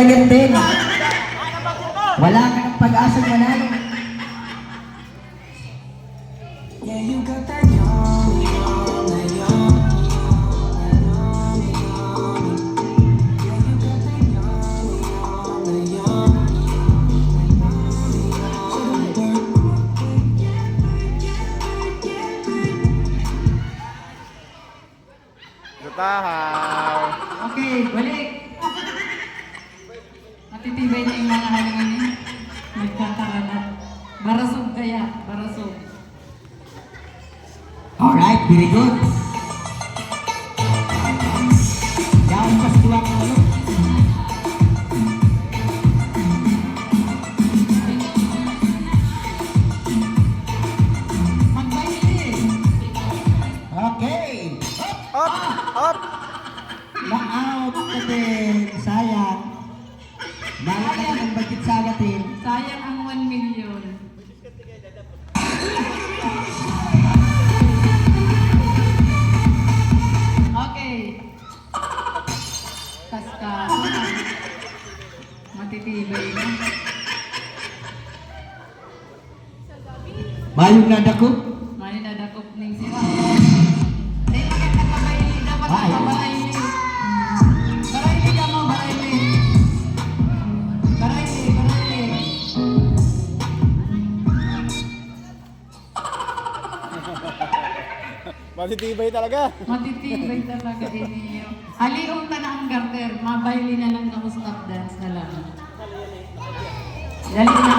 Ganyan din. Wala ka ng pag-asang manalo. Tahaw. Okay, balik. Matitibay na yung mga halangan niya. Nagkakaranat. Barasog kaya, barasog. Alright, very good. Yan pa sa duwang ulo. Magbaili. Okay. Up! Up! Na-out kasi sayang. Malaki ang bagit sa agatin. Sayang ang 1 million. Okay. Taska. Matitibay na. Mayong nadakop. Mali na dakop ning sila. Ay, maganda ka baili. Dapat Ay. ka baili. Baili ka mo, baili. Baili, baili. Matitibay talaga. Matitibay talaga ini. Aliong ka na ang garter. Mabaili na lang ng stop dance na lang. Dali na.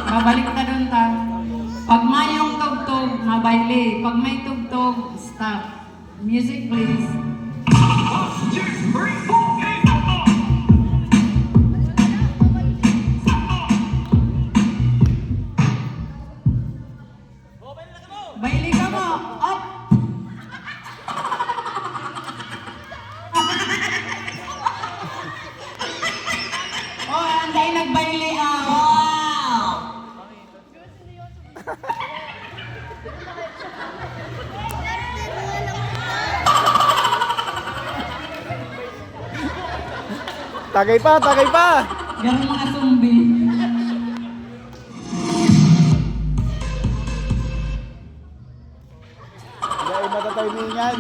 Babalik ka doon ta. Pag mayong tugtog, mabaili. Pag may tugtog, stop. Music please. Baili ka mo. Up! Oh, anday nagbaili ah. Wow! Tagay pa, tagay pa! Ganun mga zombie. Hindi matatimingan.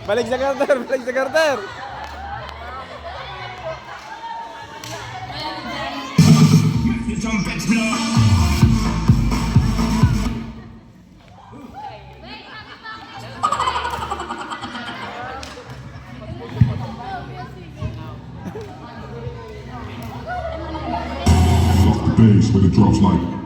Balik sa Carter, balik sa Carter! Off the bass when it drops like